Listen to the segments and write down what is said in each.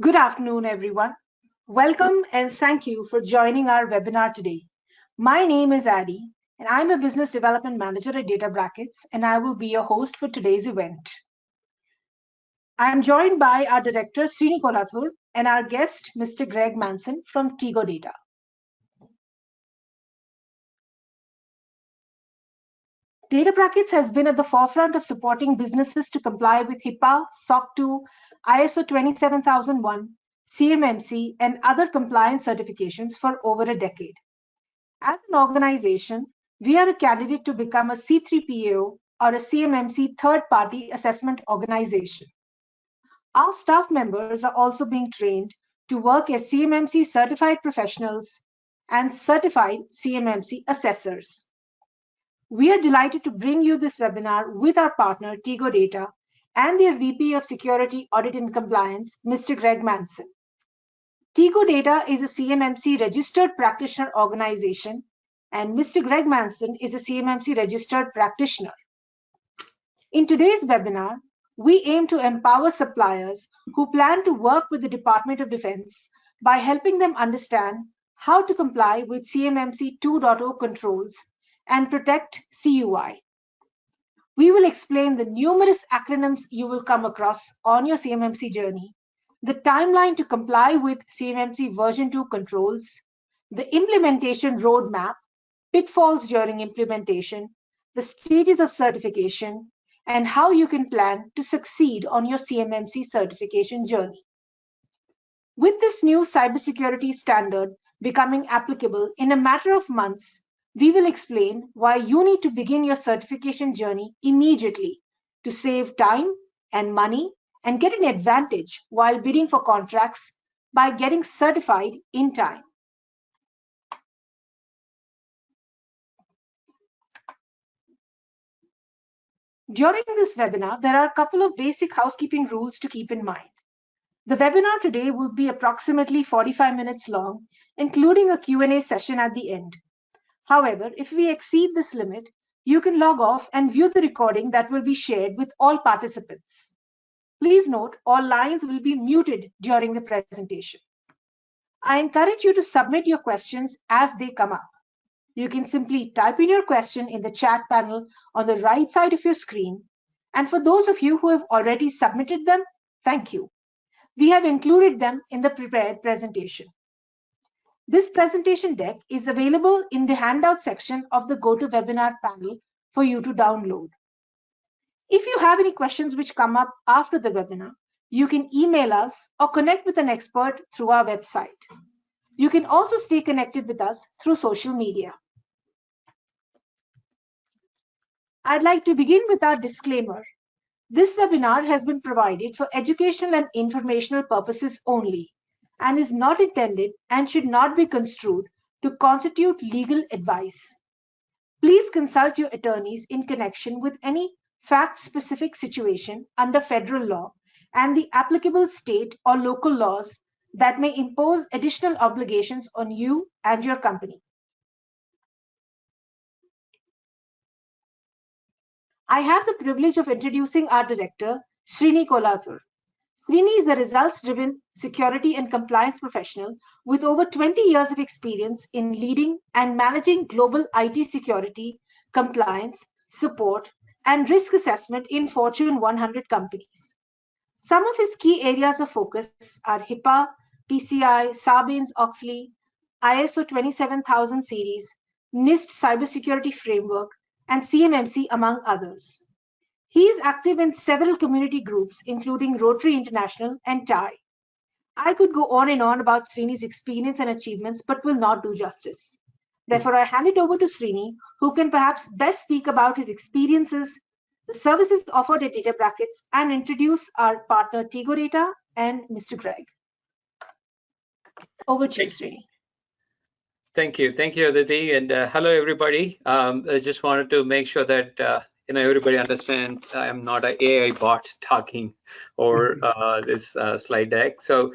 Good afternoon, everyone. Welcome and thank you for joining our webinar today. My name is Addy, and I'm a Business Development Manager at databrackets, and I will be your host for today's event. I'm joined by our Director, Srini Kolathur, and our guest, Mr. Greg Manson from Tigo Data. Databrackets has been at the forefront of supporting businesses to comply with HIPAA, SOC 2, ISO 27001, CMMC, and other compliance certifications for over a decade. As an organization, we are a candidate to become a C3PAO or a CMMC third-party assessment organization. Our staff members are also being trained to work as CMMC certified professionals and certified CMMC assessors. We are delighted to bring you this webinar with our partner, Tigo Data, and their VP of Security, Audit and Compliance, Mr. Greg Manson. Tigo Data is a CMMC registered practitioner organization, and Mr. Greg Manson is a CMMC registered practitioner. In today's webinar, we aim to empower suppliers who plan to work with the Department of Defense by helping them understand how to comply with CMMC 2.0 controls and protect CUI. We will explain the numerous acronyms you will come across on your CMMC journey, the timeline to comply with CMMC version 2 controls, the implementation roadmap, pitfalls during implementation, the stages of certification, and how you can plan to succeed on your CMMC certification journey. With this new cybersecurity standard becoming applicable in a matter of months, we will explain why you need to begin your certification journey immediately to save time and money and get an advantage while bidding for contracts by getting certified in time. During this webinar, there are a couple of basic housekeeping rules to keep in mind. The webinar today will be approximately 45 minutes long, including a Q&A session at the end. However, if we exceed this limit, you can log off and view the recording that will be shared with all participants. Please note, all lines will be muted during the presentation. I encourage you to submit your questions as they come up. You can simply type in your question in the chat panel on the right side of your screen. And for those of you who have already submitted them, thank you. We have included them in the prepared presentation. This presentation deck is available in the handout section of the GoToWebinar panel for you to download. If you have any questions which come up after the webinar, you can email us or connect with an expert through our website. You can also stay connected with us through social media. I'd like to begin with our disclaimer. This webinar has been provided for educational and informational purposes only and is not intended and should not be construed to constitute legal advice. Please consult your attorneys in connection with any fact-specific situation under federal law and the applicable state or local laws that may impose additional obligations on you and your company. I have the privilege of introducing our director, Srini Kolathur. Srini is a results-driven security and compliance professional with over 20 years of experience in leading and managing global IT security, compliance, support, and risk assessment in Fortune 100 companies. Some of his key areas of focus are HIPAA, PCI, Sarbanes-Oxley, ISO 27000 series, NIST Cybersecurity Framework, and CMMC, among others. He is active in several community groups, including Rotary International and TIE. I could go on and on about Srini's experience and achievements, but will not do justice. Therefore, I hand it over to Srini, who can perhaps best speak about his experiences, the services offered at databrackets, and introduce our partner Tigo Data and Mr. Greg. Over to you, Srini. Thank you, Aditi, and hello everybody. I just wanted to make sure that everybody understand I'm not an AI bot talking or this slide deck. So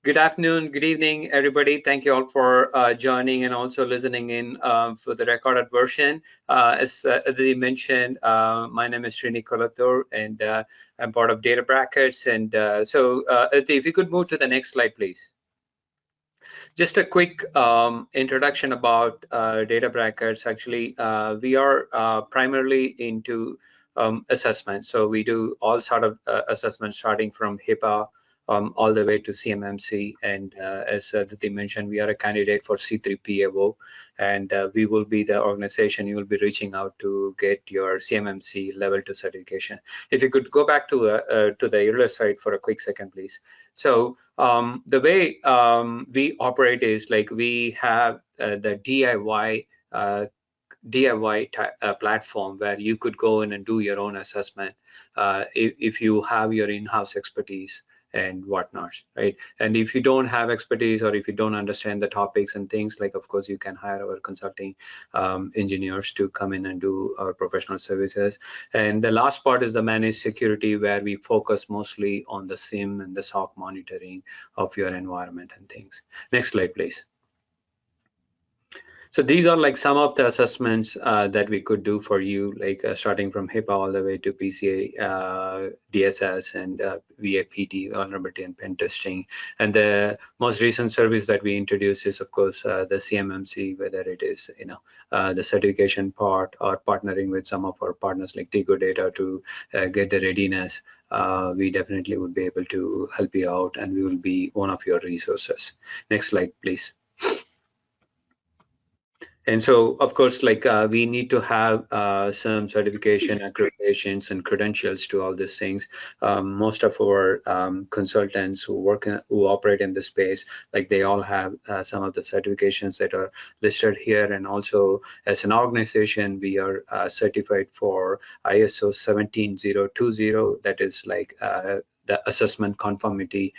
good afternoon, good evening, everybody. Thank you all for joining and also listening in for the recorded version. As Aditi mentioned, my name is Srini Kolathur, and I'm part of databrackets. And so Aditi, if you could move to the next slide, please. Just a quick introduction about databrackets. Actually, we are primarily into assessment. So we do all sort of assessments, starting from HIPAA all the way to CMMC. And as Aditi mentioned, we are a candidate for C3PAO, and we will be the organization you will be reaching out to get your CMMC level 2 certification. If you could go back to the earlier slide for a quick second, please. So the way we operate is like we have the DIY platform where you could go in and do your own assessment if you have your in-house expertise and whatnot, right? And if you don't have expertise, or if you don't understand the topics and things, like, of course, you can hire our consulting engineers to come in and do our professional services. And the last part is the managed security, where we focus mostly on the SIM and the SOC monitoring of your environment and things. Next slide, please. So these are like some of the assessments that we could do for you, like starting from HIPAA all the way to PCI, DSS, and VAPT, vulnerability and pen testing. And the most recent service that we introduced is, of course, the CMMC, whether it is the certification part or partnering with some of our partners like Tigo Data to get the readiness. We definitely would be able to help you out, and we will be one of your resources. Next slide, please. And so, of course, like we need to have some certification, accreditations, and credentials to all these things. Most of our consultants who operate in this space, like they all have some of the certifications that are listed here. And also, as an organization, we are certified for ISO 17020. That is like the assessment conformity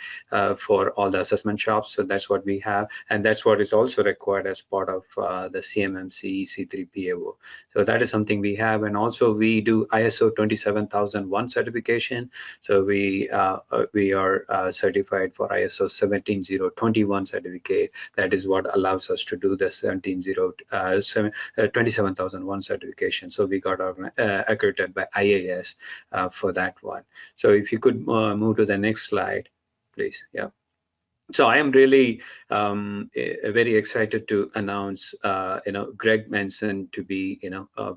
for all the assessment shops. So that's what we have, and that's what is also required as part of the CMMC C3PAO. So that is something we have. And also we do ISO 27001 certification. So we are certified for ISO 17021 certificate. That is what allows us to do the 27001 certification. So we got accredited by IAS for that one. So if you could move to the next slide, please. Yeah. So I am really very excited to announce, Greg Manson to be,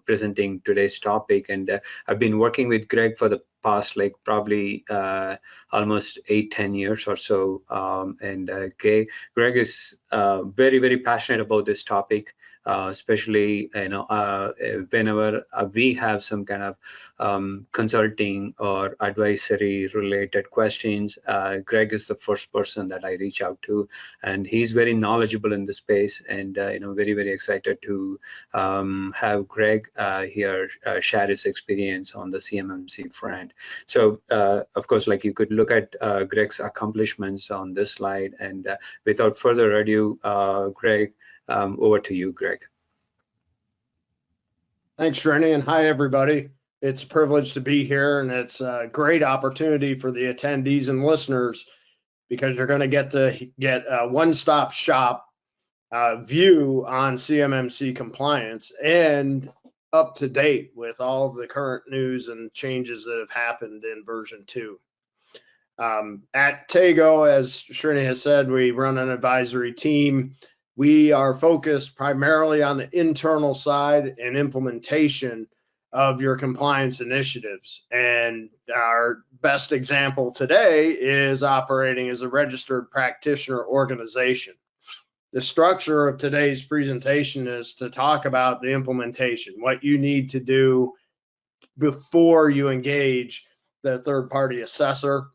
presenting today's topic. And I've been working with Greg for the past, like, probably almost 8-10 years or so. Greg is very, very passionate about this topic. Especially, whenever we have some kind of consulting or advisory related questions, Greg is the first person that I reach out to, and he's very knowledgeable in the space. And very, very excited to have Greg here share his experience on the CMMC front. So of course, like, you could look at Greg's accomplishments on this slide. And without further ado, Greg, over to you, Greg. Thanks, Srini, and hi, everybody. It's a privilege to be here, and it's a great opportunity for the attendees and listeners, because you're going to get a one-stop shop view on CMMC compliance and up to date with all of the current news and changes that have happened in version 2. At Tego, as Srini has said, we run an advisory team. We are focused primarily on the internal side and implementation of your compliance initiatives. And our best example today is operating as a registered practitioner organization. The structure of today's presentation is to talk about the implementation, what you need to do before you engage the third-party assessor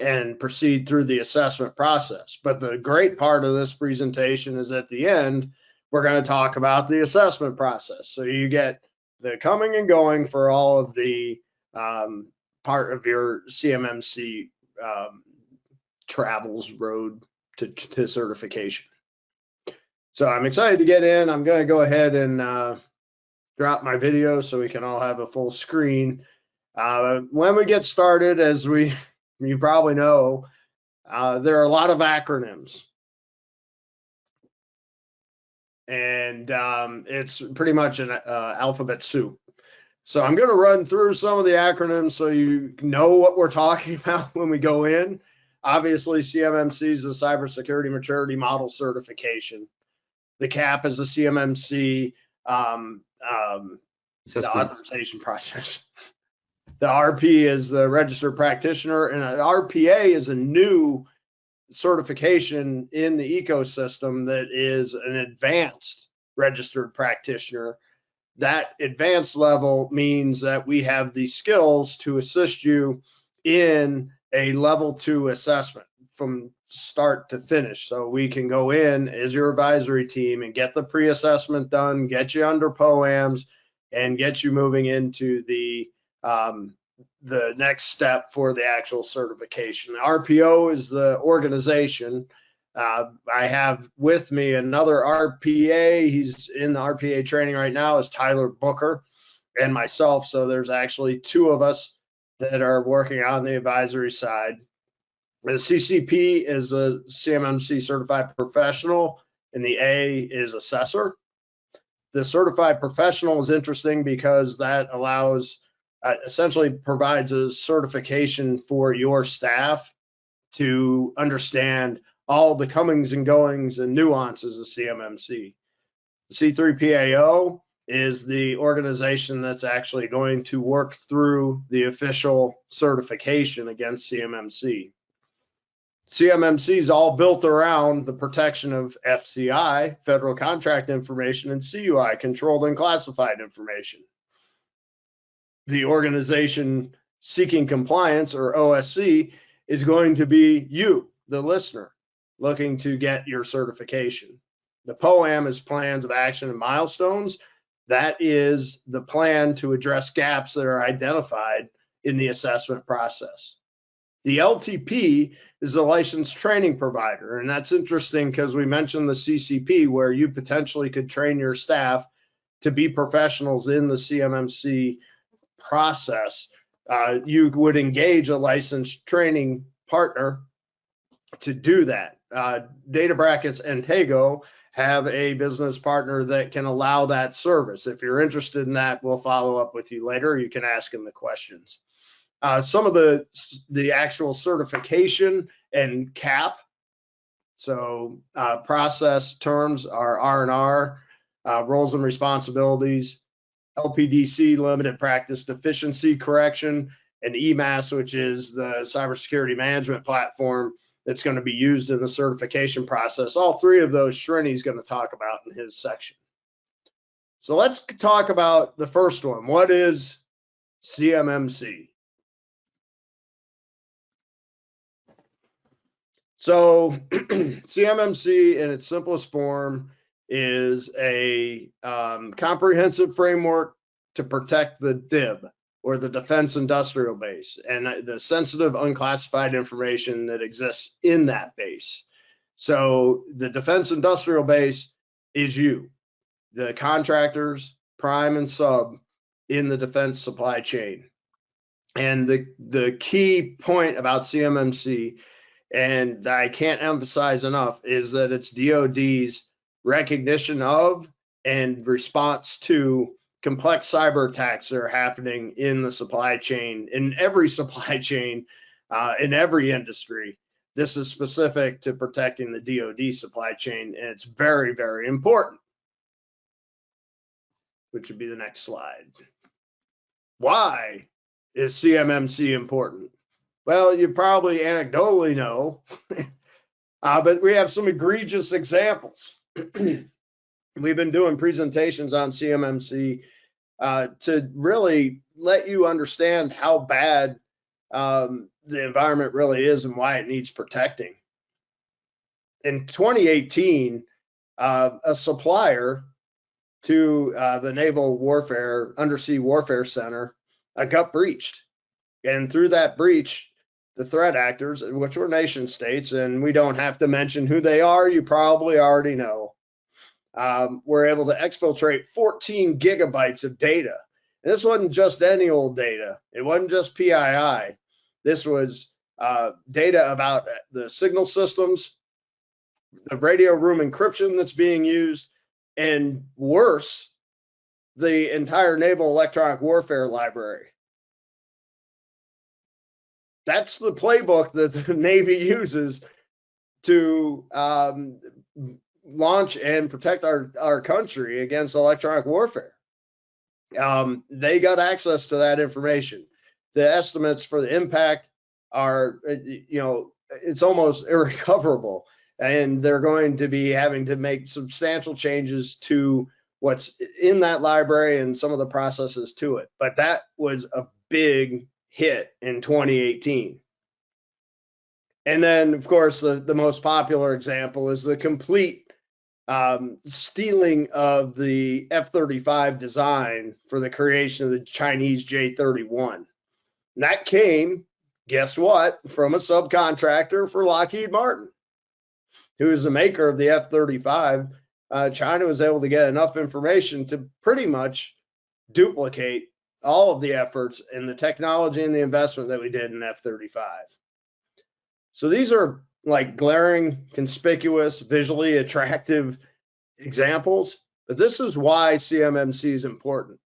and proceed through the assessment process. But the great part of this presentation is at the end, we're going to talk about the assessment process. So you get the coming and going for all of the part of your CMMC travels road to certification. So I'm excited to get in. I'm going to go ahead and drop my video so we can all have a full screen. When we get started, as you probably know, there are a lot of acronyms. And it's pretty much an alphabet soup. So I'm going to run through some of the acronyms so you know what we're talking about when we go in. Obviously, CMMC is the Cybersecurity Maturity Model Certification. The CAP is the CMMC the authorization process. The RP is the Registered Practitioner, and an RPA is a new certification in the ecosystem that is an advanced registered practitioner. That advanced level means that we have the skills to assist you in a level 2 assessment from start to finish. So we can go in as your advisory team and get the pre-assessment done, get you under POAMs, and get you moving into the next step for the actual certification. The RPO is the organization. I have with me another RPA. He's in the RPA training right now, is Tyler Booker and myself. So there's actually 2 of us that are working on the advisory side. The CCP is a CMMC certified professional, and the A is assessor. The certified professional is interesting because that allows essentially provides a certification for your staff to understand all the comings and goings and nuances of CMMC. C3PAO is the organization that's actually going to work through the official certification against CMMC. CMMC is all built around the protection of FCI, federal contract information, and CUI, controlled and classified information. The organization seeking compliance, or OSC, is going to be you, the listener, looking to get your certification. The POAM is plans of action and milestones. That is the plan to address gaps that are identified in the assessment process. The LTP is the licensed training provider, and that's interesting because we mentioned the CCP, where you potentially could train your staff to be professionals in the CMMC process. You would engage a licensed training partner to do that. Databrackets and Tego have a business partner that can allow that service. If you're interested in that, we'll follow up with you later. You can ask them the questions. Some of the actual certification and CAP. So process terms are R&R, roles and responsibilities, LPDC, limited practice deficiency correction, and EMAS, which is the cybersecurity management platform that's going to be used in the certification process. All 3 of those Srini's going to talk about in his section. So let's talk about the first one. What is CMMC? So CMMC in its simplest form is a comprehensive framework to protect the DIB, or the defense industrial base, and the sensitive unclassified information that exists in that base. So the defense industrial base is you, the contractors, prime and sub in the defense supply chain. And the key point about CMMC, and I can't emphasize enough, is that it's DoD's recognition of and response to complex cyber attacks that are happening in the supply chain, in every supply chain, in every industry. This is specific to protecting the DoD supply chain, and it's very, very important, which would be the next slide. Why is CMMC important? Well, you probably anecdotally know, but we have some egregious examples. We've been doing presentations on CMMC to really let you understand how bad the environment really is and why it needs protecting. In 2018, a supplier to the Naval Warfare, Undersea Warfare Center, got breached. And through that breach, the threat actors, which were nation states, and we don't have to mention who they are, you probably already know, were able to exfiltrate 14 gigabytes of data. And this wasn't just any old data. It wasn't just PII. This was data about the signal systems, the radio room encryption that's being used, and worse, the entire naval electronic warfare library. That's the playbook that the Navy uses to launch and protect our country against electronic warfare. They got access to that information. The estimates for the impact are, it's almost irrecoverable, and they're going to be having to make substantial changes to what's in that library and some of the processes to it. But that was a big hit in 2018. And then, of course, the most popular example is the complete stealing of the F-35 design for the creation of the Chinese J-31. And that came, guess what, from a subcontractor for Lockheed Martin, who is the maker of the F-35. China was able to get enough information to pretty much duplicate all of the efforts and the technology and the investment that we did in F-35. So these are like glaring, conspicuous, visually attractive examples, but this is why CMMC is important.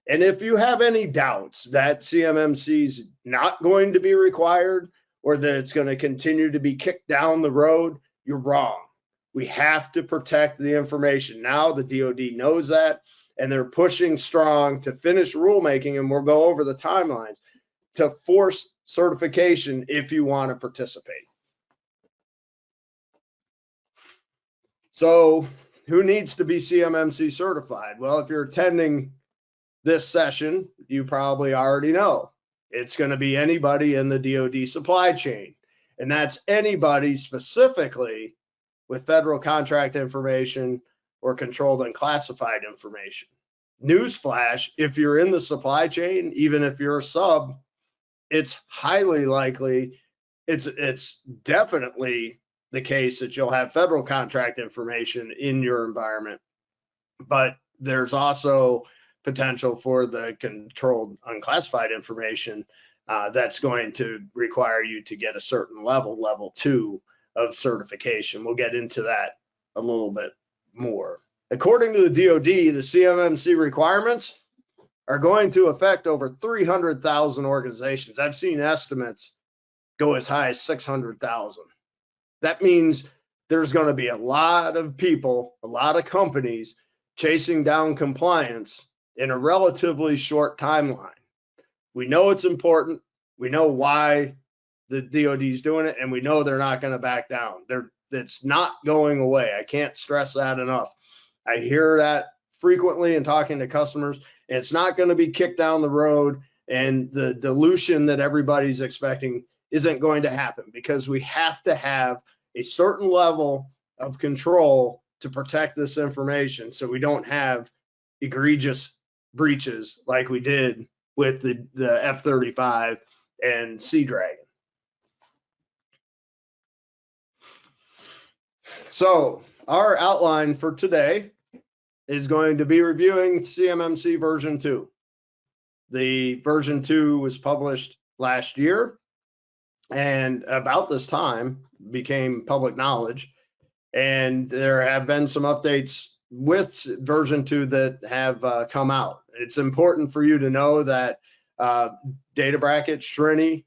And if you have any doubts that CMMC is not going to be required or that it's going to continue to be kicked down the road, you're wrong. We have to protect the information. Now the DoD knows that, and they're pushing strong to finish rulemaking, and we'll go over the timelines to force certification if you want to participate. So who needs to be CMMC certified? Well, if you're attending this session, you probably already know. It's going to be anybody in the DoD supply chain, and that's anybody specifically with federal contract information or controlled and classified information. Newsflash, if you're in the supply chain, even if you're a sub, it's highly likely, it's definitely the case that you'll have federal contract information in your environment, but there's also potential for the controlled unclassified information that's going to require you to get a certain level 2 of certification. We'll get into that a little bit more. According to the DoD, the CMMC requirements are going to affect over 300,000 organizations. I've seen estimates go as high as 600,000. That means there's going to be a lot of people, a lot of companies chasing down compliance in a relatively short timeline. We know it's important. We know why the DoD is doing it, and we know they're not going to back down. It's not going away. I can't stress that enough. I hear that frequently in talking to customers, and it's not going to be kicked down the road, and the dilution that everybody's expecting isn't going to happen, because we have to have a certain level of control to protect this information so we don't have egregious breaches like we did with the F-35 and Sea Dragon. So our outline for today is going to be reviewing CMMC version 2. The version 2 was published last year, and about this time became public knowledge. And there have been some updates with version 2 that have come out. It's important for you to know that databrackets, Srini,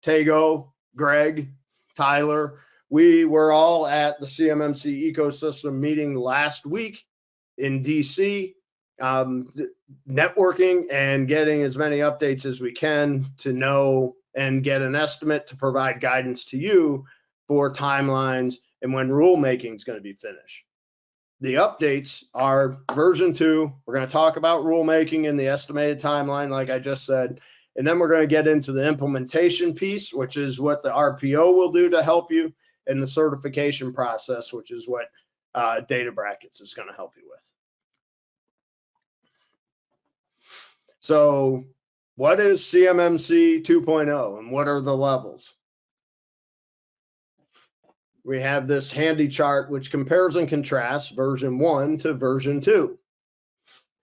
Tago, Greg, Tyler, we were all at the CMMC ecosystem meeting last week in DC, networking and getting as many updates as we can to know and get an estimate to provide guidance to you for timelines and when rulemaking is going to be finished. The updates are version 2. We're going to talk about rulemaking and the estimated timeline, like I just said, and then we're going to get into the implementation piece, which is what the RPO will do to help you, and the certification process, which is what databrackets is going to help you with. So what is CMMC 2.0 and what are the levels? we have this handy chart which compares and contrasts version 1 to version 2.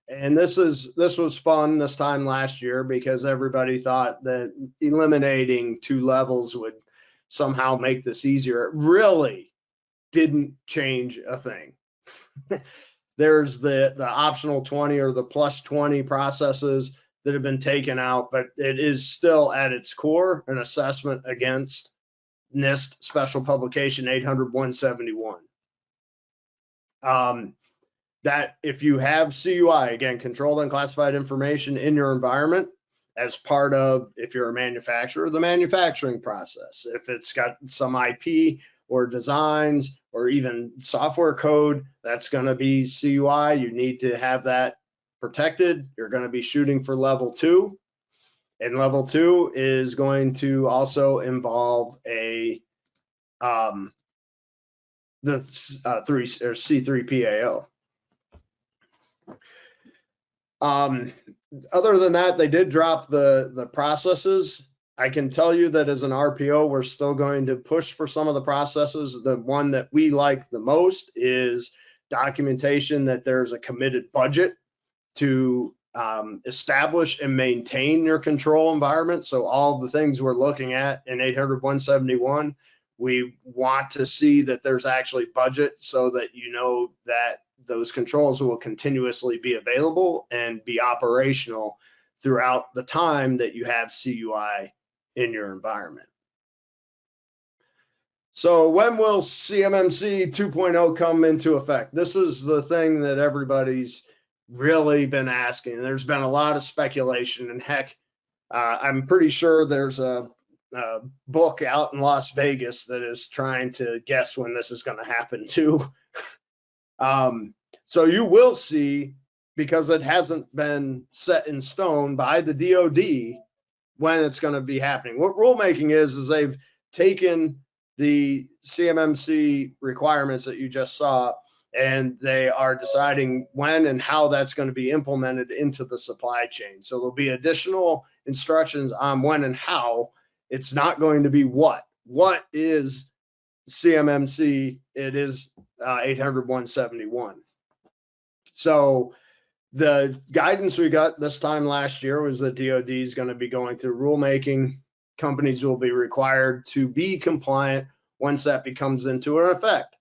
And this was fun this time last year because everybody thought that eliminating 2 levels would somehow make this easier. It really didn't change a thing. There's the optional 20 or the plus 20 processes that have been taken out, but it is still at its core an assessment against NIST Special Publication 800-171. That if you have CUI, again, controlled unclassified information in your environment as part of, if you're a manufacturer, the manufacturing process, if it's got some IP or designs or even software code, that's going to be CUI. You need to have that protected. You're going to be shooting for level 2. And level 2 is going to also involve a C3PAO. Other than that, they did drop the processes. I can tell you that as an RPO, we're still going to push for some of the processes. The one that we like the most is documentation that there's a committed budget to establish and maintain your control environment. So all the things we're looking at in 800-171, we want to see that there's actually budget so that you know that those controls will continuously be available and be operational throughout the time that you have CUI in your environment. So when will CMMC 2.0 come into effect? This is the thing that everybody's really been asking. There's been a lot of speculation, and heck, I'm pretty sure there's a book out in Las Vegas that is trying to guess when this is going to happen too. So you will see, because it hasn't been set in stone by the DoD, when it's going to be happening. What rulemaking is they've taken the CMMC requirements that you just saw, and they are deciding when and how that's going to be implemented into the supply chain. So there'll be additional instructions on when and how. It's not going to be what. What is CMMC? It is 800-171. So the guidance we got this time last year was that DoD is going to be going through rulemaking. Companies will be required to be compliant once that comes into effect.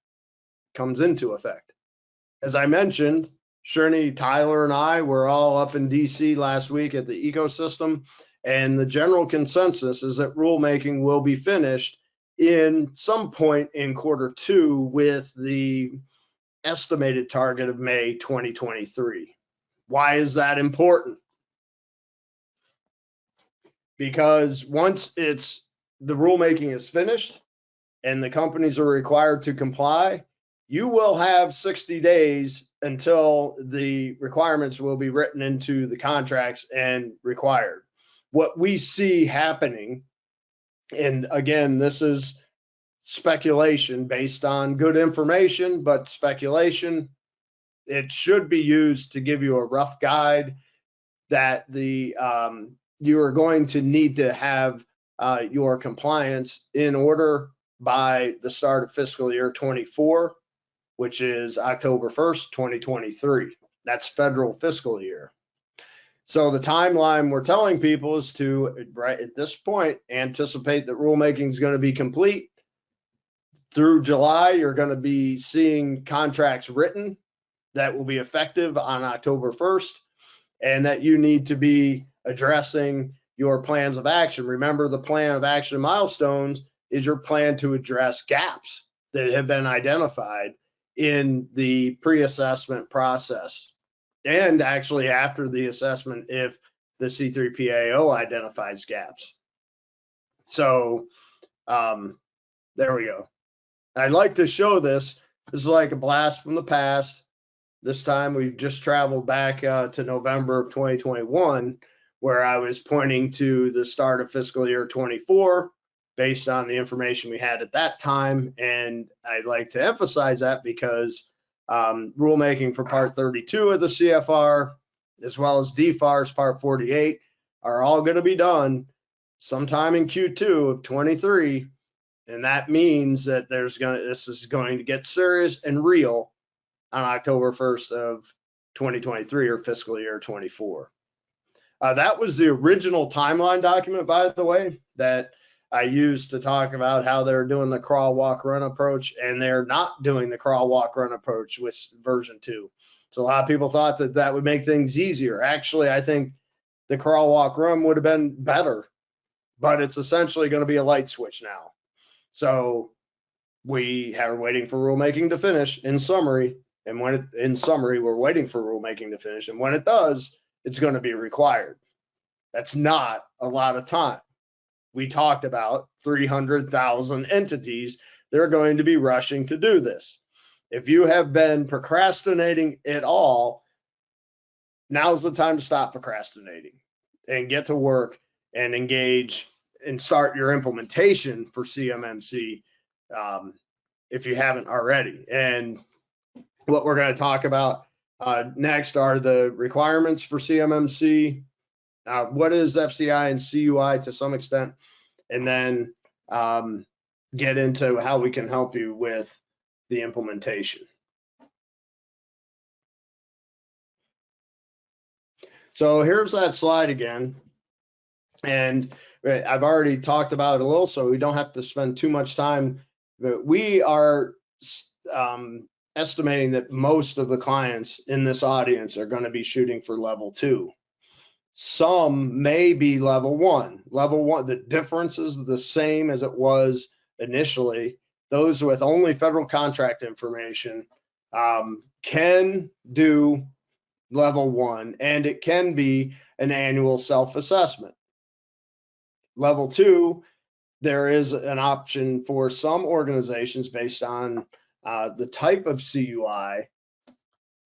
As I mentioned, Shirney, Tyler, and I were all up in DC last week at the ecosystem, and the general consensus is that rulemaking will be finished in some point in Q2 with the estimated target of May 2023. Why is that important? Because once the rulemaking is finished and the companies are required to comply, you will have 60 days until the requirements will be written into the contracts and required. What we see happening, and again, this is speculation based on good information, but speculation, it should be used to give you a rough guide that you are going to need to have your compliance in order by the start of fiscal year 24, which is October 1st, 2023. That's federal fiscal year. So the timeline we're telling people is to, right at this point, anticipate that rulemaking is going to be complete. Through July, you're going to be seeing contracts written that will be effective on October 1st, and that you need to be addressing your plans of action. Remember, the plan of action milestones is your plan to address gaps that have been identified in the pre-assessment process, and actually after the assessment if the C3PAO identifies gaps. So there we go. I'd like to show this. This is like a blast from the past. This time we've just traveled back to November of 2021, where I was pointing to the start of fiscal year 24 based on the information we had at that time. And I'd like to emphasize that because rulemaking for Part 32 of the CFR, as well as DFARS Part 48, are all going to be done sometime in Q2 of 23. And that means that this is going to get serious and real on October 1st of 2023 or fiscal year 24. That was the original timeline document, by the way, that I used to talk about how they're doing the crawl, walk, run approach, and they're not doing the crawl, walk, run approach with version 2. So a lot of people thought that that would make things easier. Actually, I think the crawl, walk, run would have been better, but it's essentially going to be a light switch now. So we are waiting for rulemaking to finish in summary. And in summary, we're waiting for rulemaking to finish. And when it does, it's going to be required. That's not a lot of time. We talked about 300,000 entities. They're going to be rushing to do this. If you have been procrastinating at all, now's the time to stop procrastinating and get to work and engage and start your implementation for CMMC if you haven't already. And what we're going to talk about next are the requirements for CMMC. What is FCI and CUI to some extent, and then get into how we can help you with the implementation. So here's that slide again. And I've already talked about it a little, so we don't have to spend too much time. But we are estimating that most of the clients in this audience are going to be shooting for level 2. Some may be level 1. Level 1, the difference is the same as it was initially. Those with only federal contract information can do level 1, and it can be an annual self-assessment. Level 2, there is an option for some organizations based on the type of CUI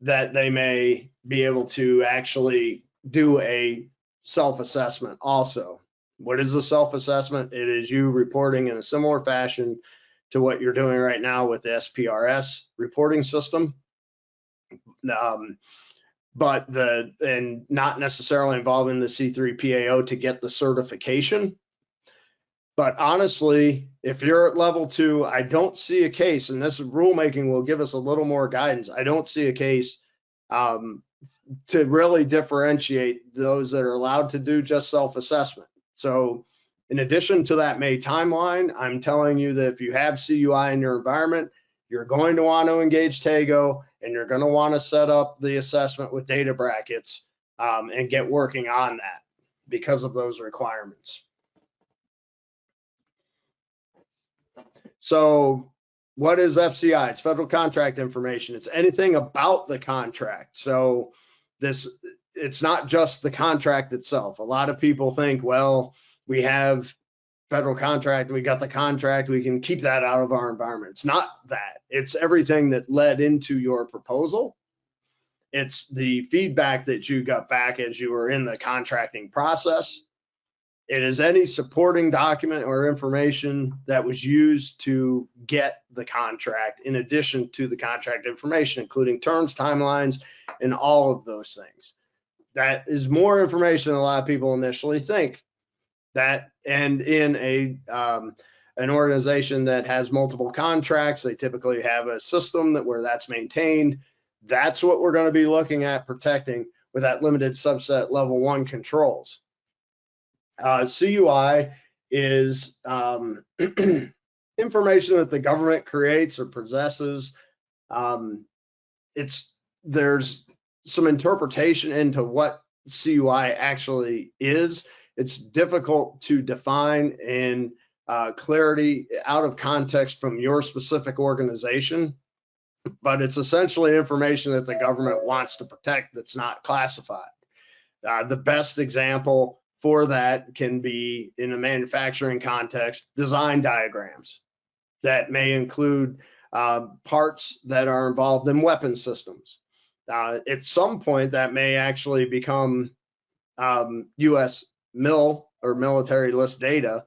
that they may be able to actually do a self-assessment also. What is the self-assessment? It is you reporting in a similar fashion to what you're doing right now with the SPRS reporting system, but and not necessarily involving the C3PAO to get the certification. But honestly, if you're at level 2, I don't see a case, and this rulemaking will give us a little more guidance. I don't see a case to really differentiate those that are allowed to do just self-assessment. So in addition to that May timeline, I'm telling you that if you have CUI in your environment, you're going to want to engage Tego, and you're going to want to set up the assessment with databrackets and get working on that because of those requirements. So what is FCI? It's federal contract information. It's anything about the contract. So it's not just the contract itself. A lot of people think, well, we have federal contract, we got the contract, we can keep that out of our environment. It's not that. It's everything that led into your proposal. It's the feedback that you got back as you were in the contracting process. It is any supporting document or information that was used to get the contract in addition to the contract information, including terms, timelines, and all of those things. That is more information than a lot of people initially think. That, and in an organization that has multiple contracts, they typically have a system where that's maintained. That's what we're going to be looking at protecting with that limited subset level 1 controls. CUI is information that the government creates or possesses. There's some interpretation into what CUI actually is. It's difficult to define in clarity out of context from your specific organization, but it's essentially information that the government wants to protect that's not classified. The best example for that can be, in a manufacturing context, design diagrams that may include parts that are involved in weapon systems. At some point, that may actually become U.S. MIL or military list data.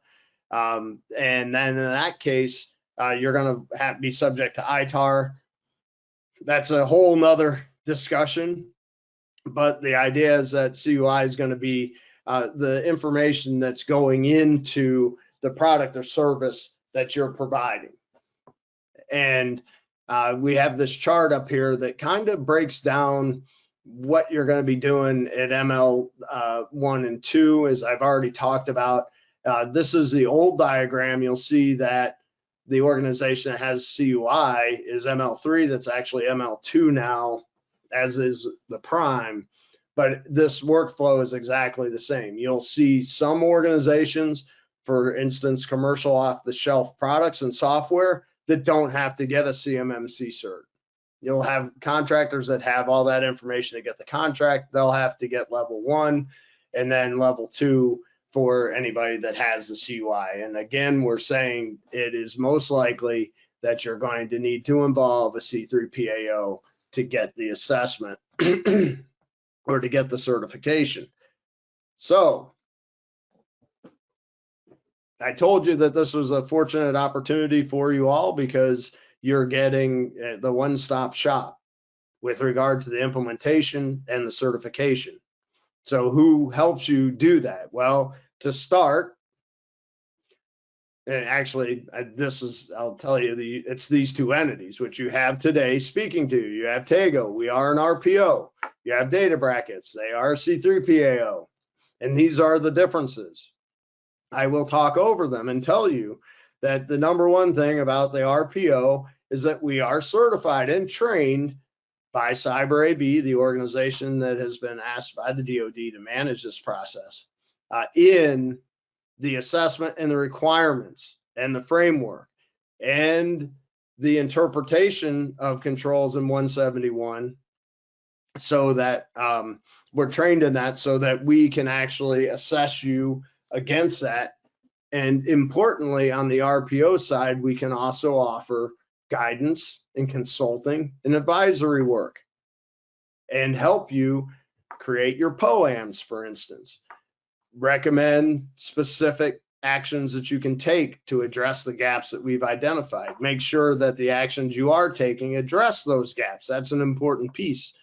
And then in that case, you're going to be subject to ITAR. That's a whole nother discussion. But the idea is that CUI is going to be the information that's going into the product or service that you're providing. And we have this chart up here that kind of breaks down what you're going to be doing at ML 1 and 2, as I've already talked about. This is the old diagram. You'll see that the organization that has CUI is ML3. That's actually ML2 now, as is the prime. But this workflow is exactly the same. You'll see some organizations, for instance, commercial off-the-shelf products and software that don't have to get a CMMC cert. You'll have contractors that have all that information to get the contract. They'll have to get level 1 and then level 2 for anybody that has the CUI. And again, we're saying it is most likely that you're going to need to involve a C3PAO to get the assessment or to get the certification. So I told you that this was a fortunate opportunity for you all because you're getting the one-stop shop with regard to the implementation and the certification. So who helps you do that? Well, to start, and actually this is, I'll tell you, it's these two entities which you have today speaking to. You have Tego, we are an RPO. You have databrackets, they are C3PAO. And these are the differences. I will talk over them and tell you that the number one thing about the RPO is that we are certified and trained by CyberAB, the organization that has been asked by the DoD to manage this process, in the assessment and the requirements and the framework and the interpretation of controls in 171, so that we're trained in that so that we can actually assess you against that. And importantly, on the RPO side, we can also offer guidance and consulting and advisory work and help you create your POAMs, for instance, recommend specific actions that you can take to address the gaps that we've identified. Make sure that the actions you are taking address those gaps. That's an important piece.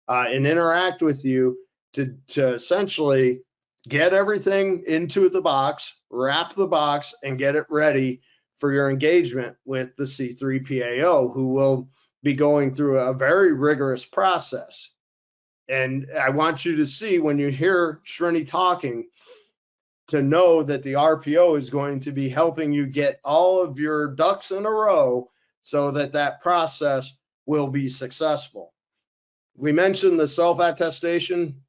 And interact with you to essentially get everything into the box, wrap the box, and get it ready for your engagement with the C3PAO, who will be going through a very rigorous process. And I want you to see, when you hear Srini talking, to know that the RPO is going to be helping you get all of your ducks in a row so that that process will be successful. We mentioned the self-attestation.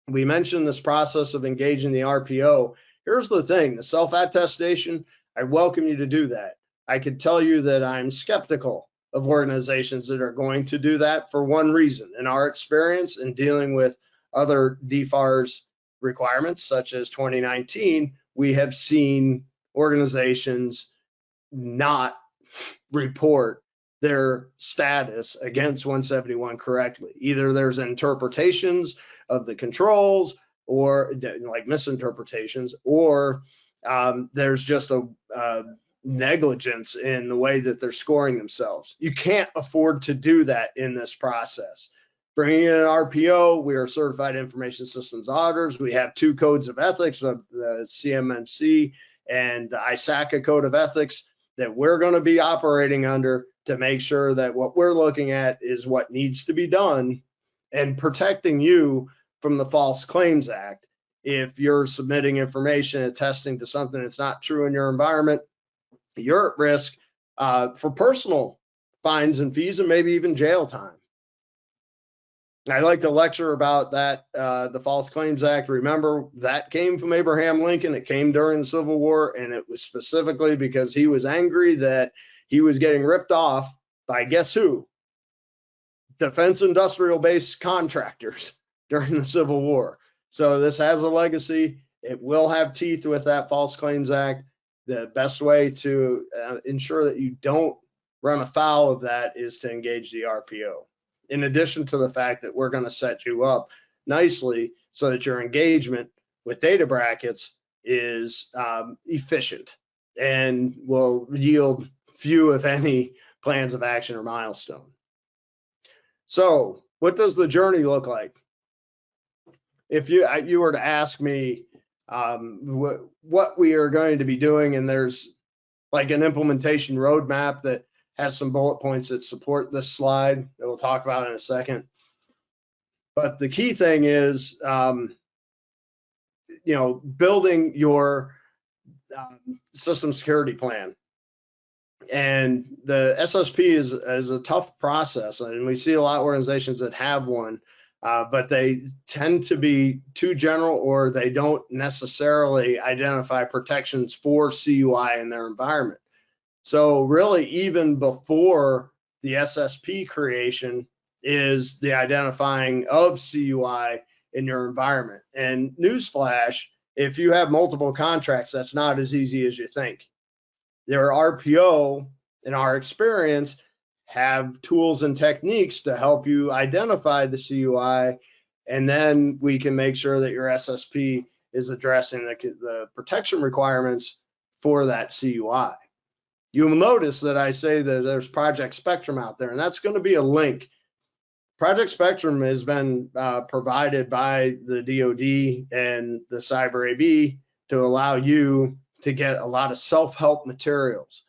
We mentioned this process of engaging the RPO. Here's the thing, the self-attestation, I welcome you to do that. I could tell you that I'm skeptical of organizations that are going to do that for one reason. In our experience in dealing with other DFARS requirements, such as 2019, we have seen organizations not report their status against 171 correctly. Either there's interpretations of the controls, or like misinterpretations, or there's just a negligence in the way that they're scoring themselves. You can't afford to do that in this process. Bringing in an RPO, we are certified information systems auditors. We have 2 codes of ethics, of the CMMC and the ISACA code of ethics, that we're going to be operating under to make sure that what we're looking at is what needs to be done, and protecting you from the False Claims Act. If you're submitting information attesting to something that's not true in your environment, you're at risk for personal fines and fees, and maybe even jail time. I like to lecture about that, the False Claims Act. Remember, that came from Abraham Lincoln. It came during the Civil War, and it was specifically because he was angry that he was getting ripped off by, guess who? Defense industrial base contractors during the Civil War. So this has a legacy. It will have teeth with that False Claims Act. The best way to ensure that you don't run afoul of that is to engage the RPO. In addition to the fact that we're going to set you up nicely so that your engagement with databrackets is efficient and will yield few, if any, plans of action or milestone. So what does the journey look like? If you were to ask me what we are going to be doing, and there's like an implementation roadmap that has some bullet points that support this slide that we'll talk about in a second. But the key thing is, building your system security plan. And the SSP is a tough process, and we see a lot of organizations that have one, but they tend to be too general, or they don't necessarily identify protections for CUI in their environment. So really, even before the SSP creation is the identifying of CUI in your environment. And newsflash, if you have multiple contracts, that's not as easy as you think. Their RPO, in our experience, have tools and techniques to help you identify the CUI, and then we can make sure that your SSP is addressing the protection requirements for that CUI. You'll notice that I say that there's Project Spectrum out there, and that's going to be a link. Project Spectrum has been provided by the DoD and the Cyber AB to allow you to get a lot of self-help materials.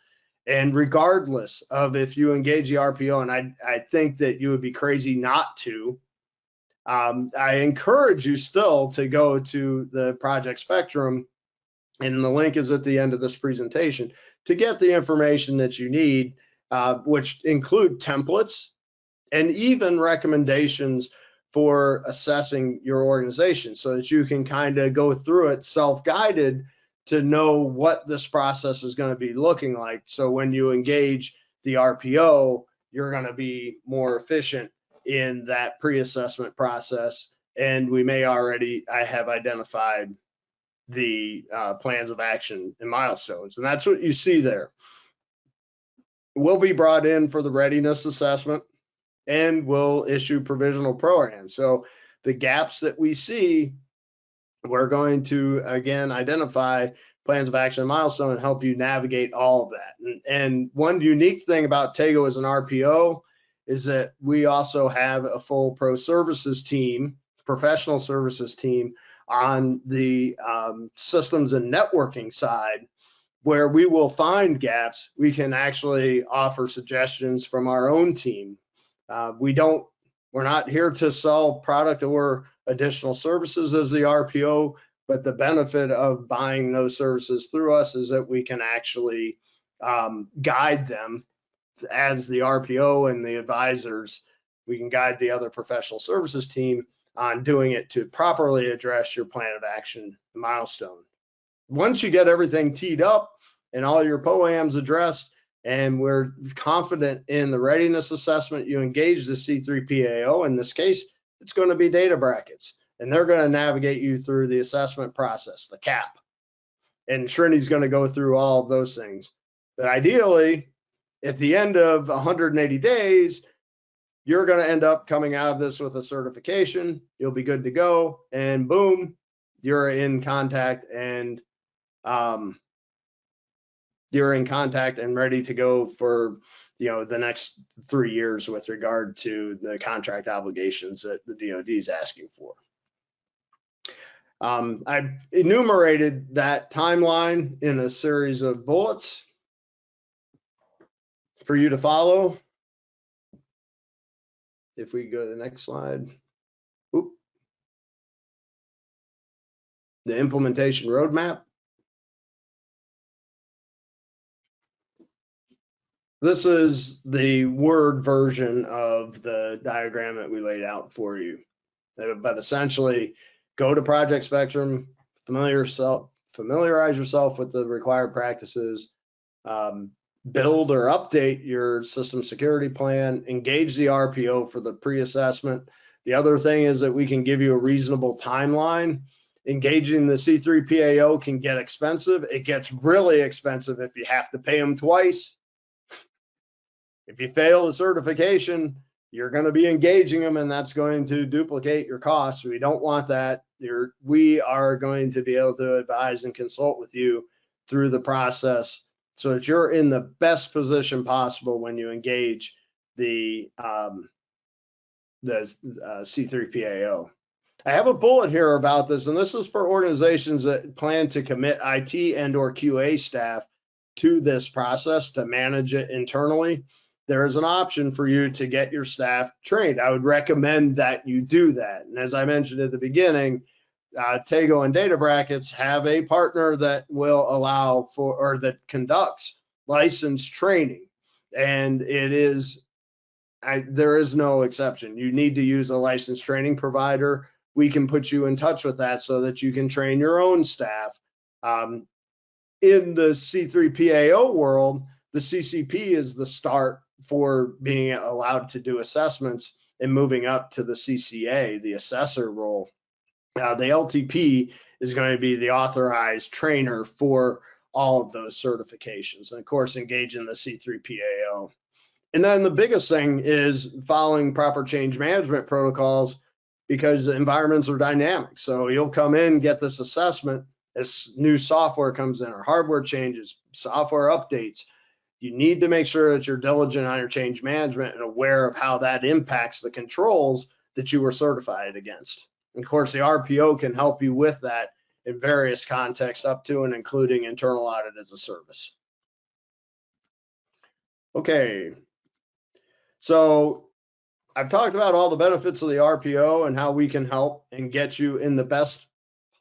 And regardless of if you engage the RPO, and I think that you would be crazy not to, I encourage you still to go to the Project Spectrum, and the link is at the end of this presentation, to get the information that you need, which include templates and even recommendations for assessing your organization, so that you can kind of go through it self-guided to know what this process is going to be looking like. So when you engage the RPO, you're going to be more efficient in that pre-assessment process. And we may I have identified the plans of action and milestones. And that's what you see there. We'll be brought in for the readiness assessment, and we'll issue provisional programs. So the gaps that we see, we're going to, again, identify plans of action and milestone and help you navigate all of that. And one unique thing about Tego as an RPO is that we also have a full pro services team, professional services team on the systems and networking side, where we will find gaps. We can actually offer suggestions from our own team. We're not here to sell product or additional services as the RPO, but the benefit of buying those services through us is that we can actually guide them as the RPO and the advisors. We can guide the other professional services team on doing it to properly address your plan of action milestone. Once you get everything teed up and all your POAMs addressed, and we're confident in the readiness assessment, you engage the C3PAO. In this case, it's going to be databrackets, and they're going to navigate you through the assessment process, the CAP. And Srini's going to go through all of those things. But ideally, at the end of 180 days, you're going to end up coming out of this with a certification. You'll be good to go, and boom, you're in contact and ready to go for the next 3 years with regard to the contract obligations that the DoD is asking for. I enumerated that timeline in a series of bullets for you to follow. If we go to the next slide. Oop. The implementation roadmap. This is the Word version of the diagram that we laid out for you. But essentially, go to Project Spectrum, familiarize yourself with the required practices, build or update your system security plan, engage the RPO for the pre-assessment. The other thing is that we can give you a reasonable timeline. Engaging the C3PAO can get expensive. It gets really expensive if you have to pay them twice. If you fail the certification, you're going to be engaging them, and that's going to duplicate your costs. We don't want that. We are going to be able to advise and consult with you through the process so that you're in the best position possible when you engage the C3PAO. I have a bullet here about this, and this is for organizations that plan to commit IT and or QA staff to this process to manage it internally, there is an option for you to get your staff trained. I would recommend that you do that. And as I mentioned at the beginning, Tego and databrackets have a partner that will allow for, or that conducts licensed training. And it is, there is no exception. You need to use a licensed training provider. We can put you in touch with that so that you can train your own staff. In the C3PAO world, the CCP is the start for being allowed to do assessments and moving up to the CCA, the assessor role. The LTP is going to be the authorized trainer for all of those certifications, and of course, engage in the C3PAO. And then the biggest thing is following proper change management protocols, because the environments are dynamic. So you'll come in, get this assessment as new software comes in or hardware changes, software updates. You need to make sure that you're diligent on your change management and aware of how that impacts the controls that you were certified against. And of course, the RPO can help you with that in various contexts, up to and including internal audit as a service. Okay, so I've talked about all the benefits of the RPO and how we can help and get you in the best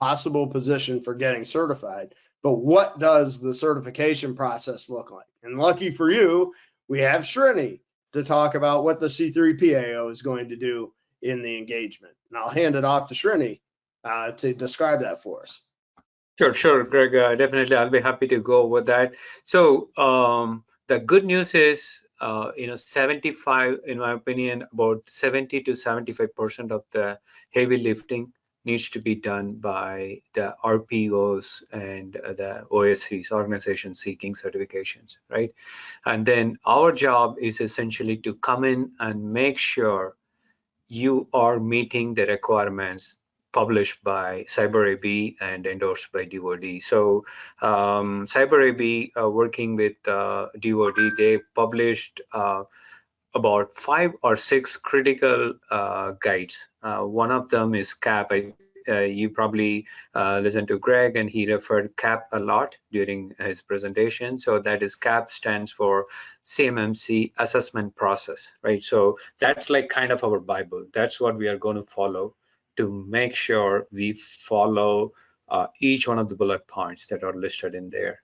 possible position for getting certified. But what does the certification process look like? And lucky for you, we have Srini to talk about what the C3PAO is going to do in the engagement. And I'll hand it off to Srini to describe that for us. Sure, Greg. Definitely, I'll be happy to go over that. So the good news is, 75, in my opinion, about 70 to 75% of the heavy lifting needs to be done by the RPOs and the OSCs, organizations seeking certifications, right? And then our job is essentially to come in and make sure you are meeting the requirements published by CyberAB and endorsed by DoD. So CyberAB, working with DoD, they published about 5 or 6 critical guides. One of them is CAP. You probably listened to Greg, and he referred CAP a lot during his presentation. So that is CAP stands for CMMC assessment process, right? So that's like kind of our Bible. That's what we are going to follow to make sure we follow each one of the bullet points that are listed in there.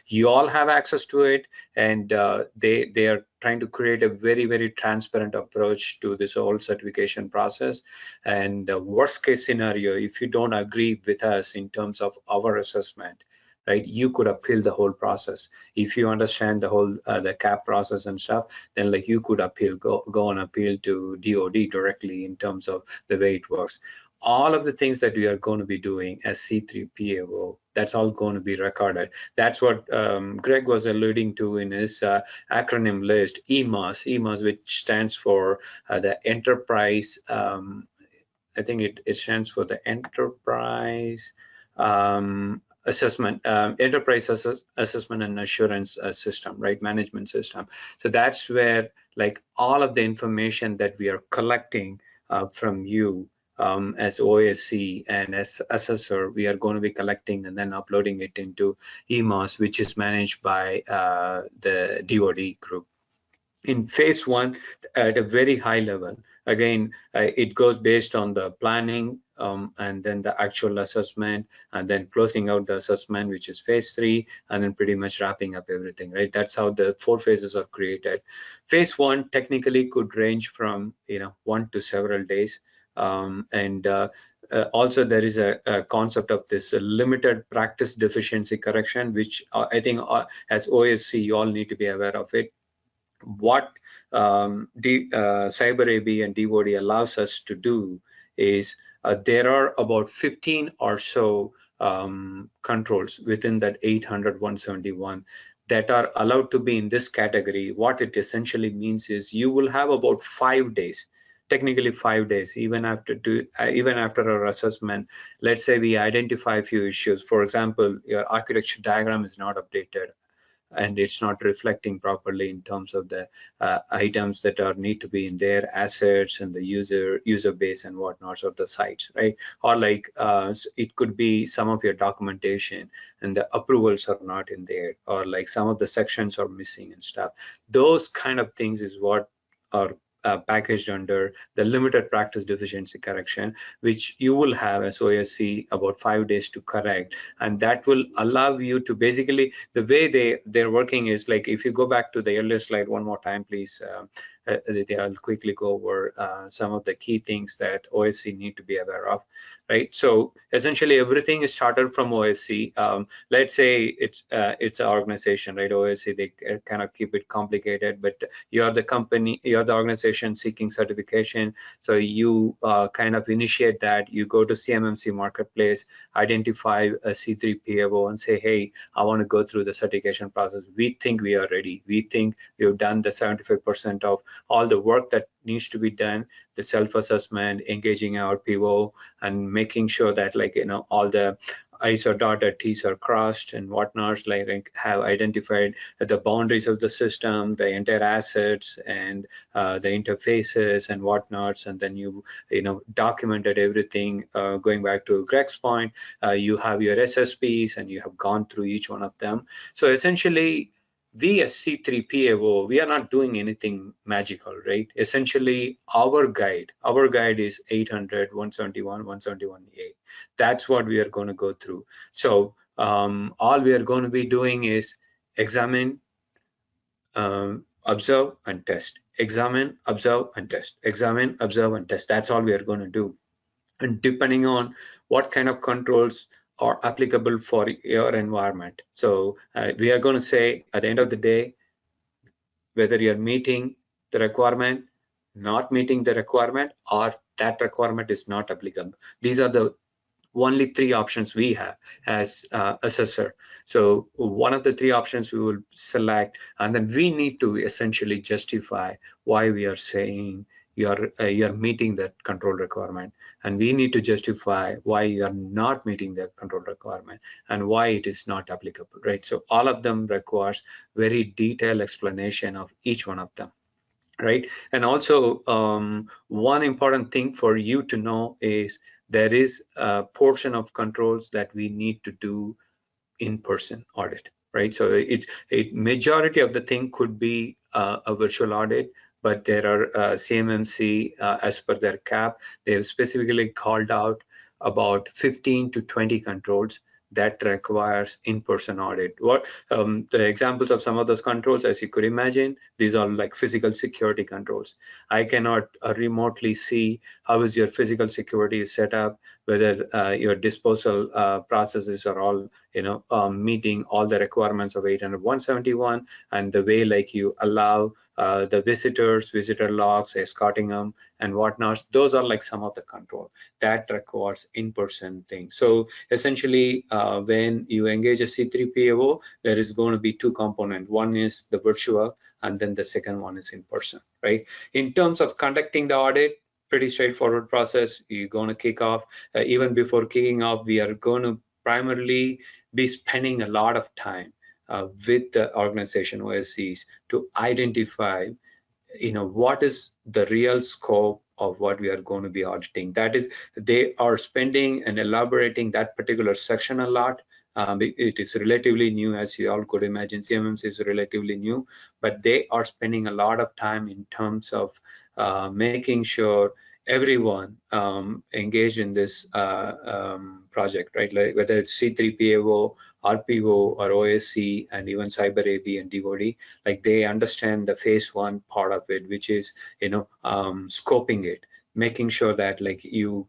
You all have access to it, and they are trying to create a very, very transparent approach to this whole certification process. And worst case scenario, if you don't agree with us in terms of our assessment, right, you could appeal the whole process. If you understand the whole the CAP process and stuff, then like you could appeal, go and appeal to DoD directly in terms of the way it works. All of the things that we are going to be doing as C3PAO, that's all going to be recorded. That's what Greg was alluding to in his acronym list, EMAS, which stands for the Enterprise, I think it stands for the Enterprise Assessment, Enterprise Assessment and Assurance System, right, management system. So that's where like all of the information that we are collecting from you as OSC and as assessor, we are going to be collecting and then uploading it into EMAS, which is managed by the DoD group. In phase 1, at a very high level, again, it goes based on the planning and then the actual assessment, and then closing out the assessment, which is phase 3, and then pretty much wrapping up everything, right? That's how the 4 phases are created. Phase 1 technically could range from 1 to several days. Also, there is a concept of this limited practice deficiency correction, which I think as OSC, you all need to be aware of it. What CyberAB and DoD allows us to do is there are about 15 or so controls within that 800-171 that are allowed to be in this category. What it essentially means is you will have about 5 days, technically 5 days, even after our assessment. Let's say we identify a few issues. For example, your architecture diagram is not updated. and it's not reflecting properly in terms of the items that are need to be in their assets and the user base and whatnot of the sites, right? Or like it could be some of your documentation and the approvals are not in there, or like some of the sections are missing and stuff. Those kind of things is what are packaged under the limited practice deficiency correction, which you will have as OSC about 5 days to correct, and that will allow you to basically, the way they're working is like, if you go back to the earlier slide one more time, please. I'll quickly go over some of the key things that OSC need to be aware of, right? So essentially everything is started from OSC. Let's say it's an organization, right? OSC, they kind of keep it complicated, but you're the company, you're the organization seeking certification. So you kind of initiate that. You go to CMMC marketplace, identify a C3 PAO and say, hey, I want to go through the certification process. We think we are ready. We think we've done the 75% of all the work that needs to be done, the self-assessment, engaging our PO, and making sure that, like, you know, all the I's are dotted, T's are crossed, and whatnot, like have identified the boundaries of the system, the entire assets, and the interfaces and whatnots, and then you know, documented everything. Going back to Greg's point, you have your SSPs, and you have gone through each one of them. So essentially, we as C3 PAO, we are not doing anything magical, right? Essentially, our guide is 800, 171, 171A. That's what we are going to go through. So all we are going to be doing is examine, observe, and test. Examine, observe, and test. Examine, observe, and test. That's all we are going to do. And depending on what kind of controls are applicable for your environment. So we are going to say at the end of the day, whether you're meeting the requirement, not meeting the requirement, or that requirement is not applicable. These are the only 3 options we have as assessor. So one of the 3 options we will select, and then we need to essentially justify why we are saying you're meeting that control requirement, and we need to justify why you are not meeting the control requirement and why it is not applicable, right? So all of them requires very detailed explanation of each one of them, right? And also one important thing for you to know is there is a portion of controls that we need to do in-person audit, right? So it majority of the thing could be a virtual audit, but there are CMMC as per their cap, they have specifically called out about 15 to 20 controls that requires in-person audit. What the examples of some of those controls, as you could imagine, these are like physical security controls. I cannot remotely see how is your physical security set up, whether your disposal processes are all, you know, meeting all the requirements of 800, 171, and the way like you allow the visitor logs, escorting them and whatnot. Those are like some of the control that requires in-person thing. So essentially, when you engage a C3 PAO, there is going to be 2 components. One is the virtual, and then the second one is in person, right? In terms of conducting the audit, pretty straightforward process. You're going to kick off. Even before kicking off, we are going to primarily be spending a lot of time with the organization OSCs to identify, you know, what is the real scope of what we are going to be auditing. That is, they are spending and elaborating that particular section a lot. It is relatively new, as you all could imagine. CMMC is relatively new, but they are spending a lot of time in terms of making sure everyone engaged in this project, right? Like whether it's C3 PAO, RPO, or OSC, and even Cyber AB and DoD, like they understand the phase 1 part of it, which is, you know, scoping it, making sure that like you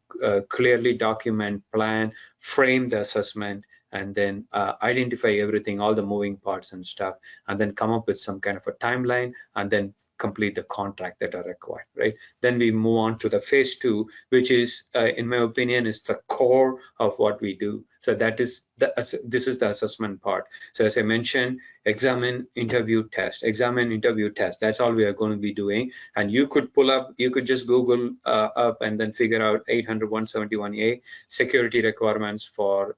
clearly document, plan, frame the assessment, and then identify everything, all the moving parts and stuff, and then come up with some kind of a timeline, and then complete the contract that are required, right? Then we move on to the phase 2, which is, in my opinion, is the core of what we do. So that is this is the assessment part. So as I mentioned, examine, interview, test. Examine, interview, test. That's all we are going to be doing. And you could you could just Google up and then figure out 800.171a security requirements for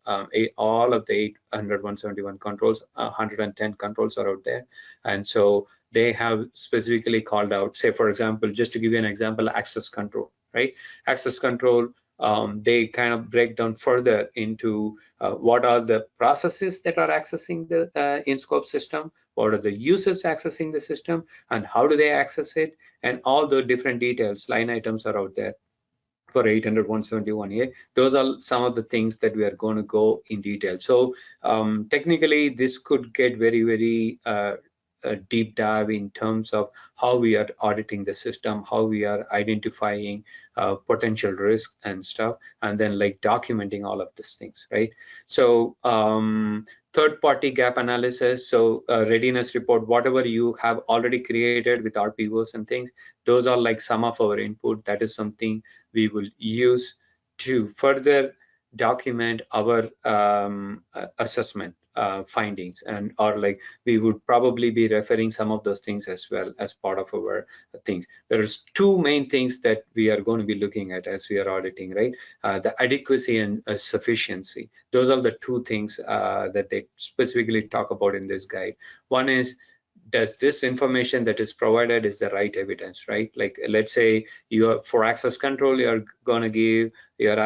all of the 800.171 controls. 110 controls are out there, and so they have specifically called out, say for example, just to give you an example, access control, right? Access control, they kind of break down further into what are the processes that are accessing the in-scope system, what are the users accessing the system, and how do they access it, and all the different details, line items are out there for 800.171a. Those are some of the things that we are going to go in detail. So technically, this could get very, very a deep dive in terms of how we are auditing the system, how we are identifying potential risk and stuff, and then like documenting all of these things, right? So third-party gap analysis, so readiness report, whatever you have already created with RPOs and things, those are like some of our input. That is something we will use to further document our assessment findings, and or like we would probably be referring some of those things as well as part of our things. There's two main things that we are going to be looking at as we are auditing, right? The adequacy and sufficiency. Those are the two things that they specifically talk about in this guide. One is, does this information that is provided is the right evidence, right? Like let's say you are, for access control, you're going to give your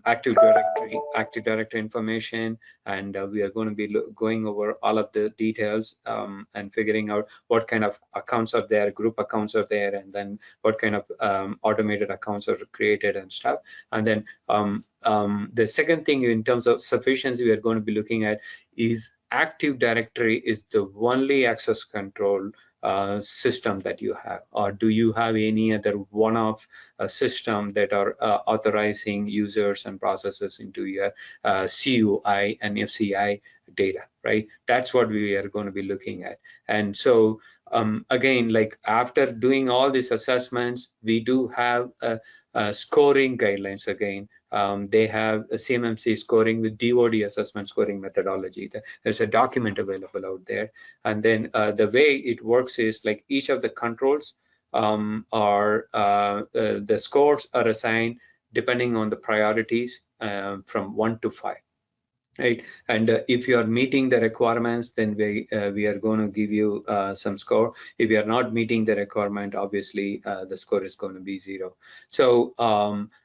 active directory information, and we are going to be going over all of the details and figuring out what kind of accounts are there, group accounts are there, and then what kind of automated accounts are created and stuff. And then the second thing in terms of sufficiency we are going to be looking at is Active Directory is the only access control system that you have, or do you have any other one-off system that are authorizing users and processes into your CUI and FCI data, right? That's what we are going to be looking at. And so again, like after doing all these assessments, we do have scoring guidelines again. They have a CMMC scoring with DOD assessment scoring methodology. There's a document available out there. And then the way it works is like each of the controls are the scores are assigned depending on the priorities from 1 to 5. Right, and if you are meeting the requirements, then we are going to give you some score. If you are not meeting the requirement, obviously the score is going to be 0. So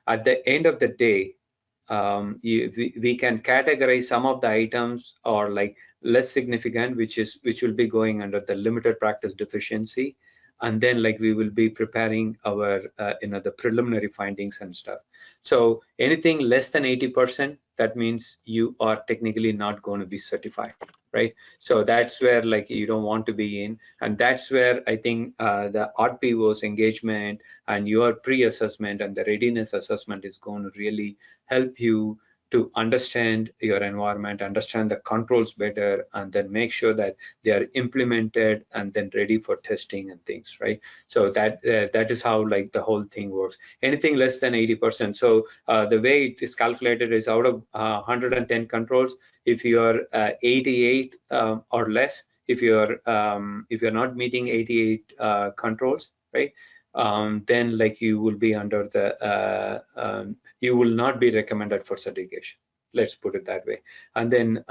at the end of the day, we can categorize some of the items or like less significant, which will be going under the limited practice deficiency, and then like we will be preparing our the preliminary findings and stuff. So anything less than 80%, that means you are technically not going to be certified, right? So that's where like you don't want to be in, and that's where I think the RPO's engagement and your pre-assessment and the readiness assessment is going to really help you to understand your environment, understand the controls better, and then make sure that they are implemented and then ready for testing and things, right? So that is how like the whole thing works. Anything less than 80%. So the way it is calculated is out of 110 controls, if you are 88 or less, if you're not meeting 88 controls, right? Then like you will be under the you will not be recommended for certification. Let's put it that way. And then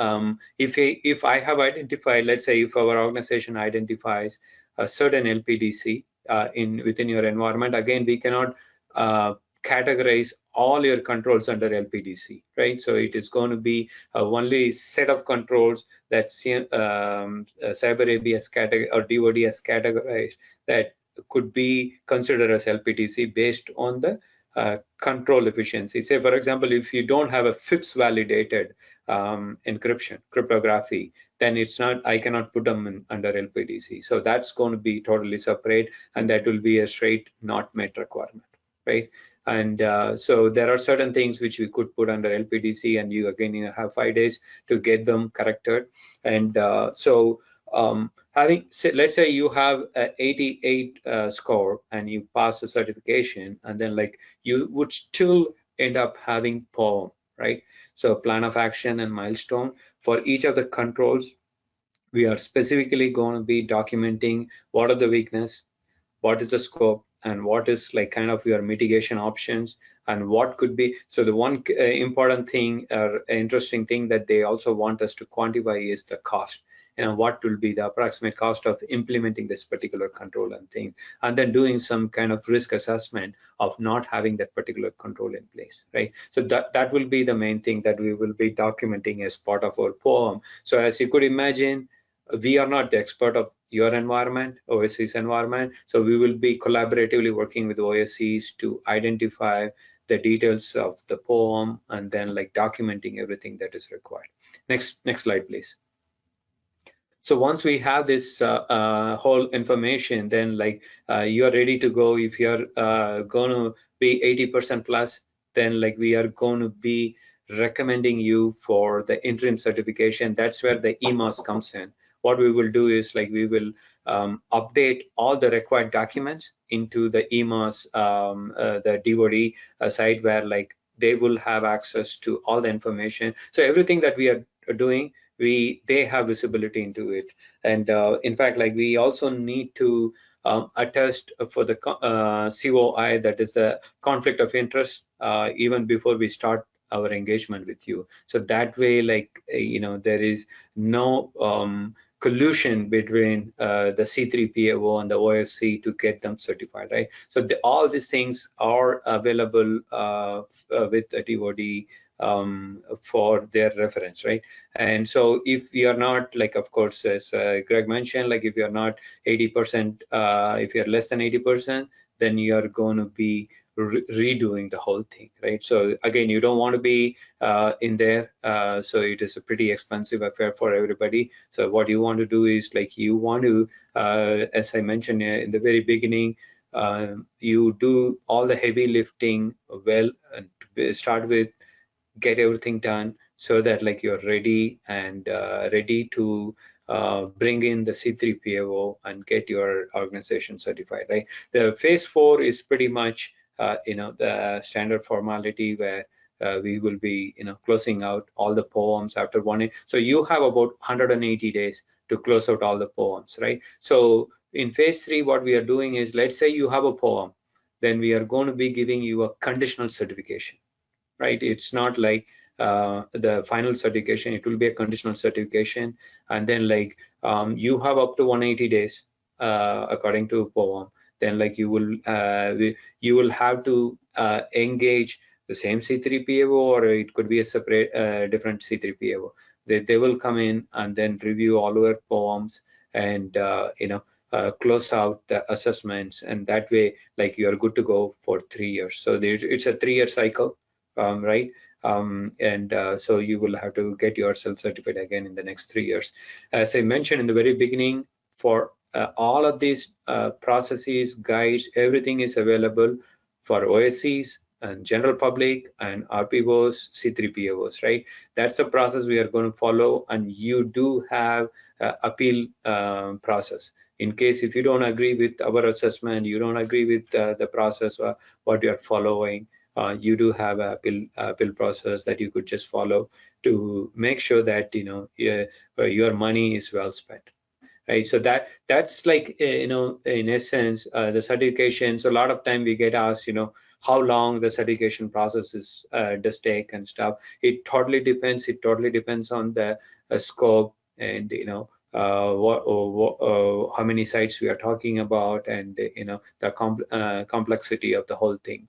if I have identified, let's say if our organization identifies a certain LPDC within your environment, again we cannot categorize all your controls under LPDC, right? So it is going to be only set of controls that CyberAB has categorized or DOD has categorized that could be considered as LPDC based on the control efficiency. Say, for example, if you don't have a FIPS validated encryption, cryptography, then it's not, I cannot put them under LPDC. So that's going to be totally separate, and that will be a straight not met requirement, right? And so there are certain things which we could put under LPDC, and you again have 5 days to get them corrected. And so let's say you have a 88 score and you pass the certification, and then like you would still end up having POEM, right? So plan of action and milestone for each of the controls. We are specifically going to be documenting what are the weakness, what is the scope, and what is like kind of your mitigation options, and what could be. So the one important thing or interesting thing that they also want us to quantify is the cost. What will be the approximate cost of implementing this particular control and thing, and then doing some kind of risk assessment of not having that particular control in place, right? So that will be the main thing that we will be documenting as part of our POEM. So as you could imagine, we are not the expert of your environment, OSC's environment. So we will be collaboratively working with OSCs to identify the details of the POEM and then like documenting everything that is required. Next slide, please. So once we have this whole information, then like you are ready to go. If you're going to be 80% plus, then like we are going to be recommending you for the interim certification. That's where the EMAS comes in. What we will do is like we will update all the required documents into the EMAS, the DoD site, where like they will have access to all the information. So everything that we are doing, they have visibility into it. And in fact, like we also need to attest for the COI, that is the conflict of interest, even before we start our engagement with you. So that way, like there is no collusion between the C3PAO and the OSC to get them certified, right? So all these things are available with the DoD for their reference, right? And so if you are not, like, of course, as Greg mentioned, like if you're not 80%, if you're less than 80%, then you are going to be redoing the whole thing, right? So again, you don't want to be in there. So it is a pretty expensive affair for everybody. So what you want to do is like you want to, as I mentioned in the very beginning, you do all the heavy lifting well, and start with get everything done so that like you're ready and ready to bring in the C3PAO and get your organization certified, right? The phase 4 is pretty much the standard formality where we will be closing out all the POEMs after one. So you have about 180 days to close out all the POEMs, right? So in phase 3, what we are doing is, let's say you have a POEM, then we are going to be giving you a conditional certification, right? It's not like the final certification. It will be a conditional certification, and then like you have up to 180 days according to POEM. Then like you will have to engage the same C3PAO, or it could be a separate different C3PAO. They will come in and then review all our POEMs and close out the assessments, and that way like you are good to go for 3 years. So it's a 3-year cycle, right? So you will have to get yourself certified again in the next 3 years. As I mentioned in the very beginning, for all of these processes, guides, everything is available for OSCs and general public and RPOs, C3PAOs, right? That's the process we are going to follow, and you do have appeal process. In case if you don't agree with our assessment, you don't agree with the process what you are following, you do have a appeal process that you could just follow to make sure that your money is well spent, right? So that's like in essence the certification. So a lot of time we get asked how long the certification process does take and stuff. It totally depends. It totally depends on the scope and how many sites we are talking about, and the complexity of the whole thing.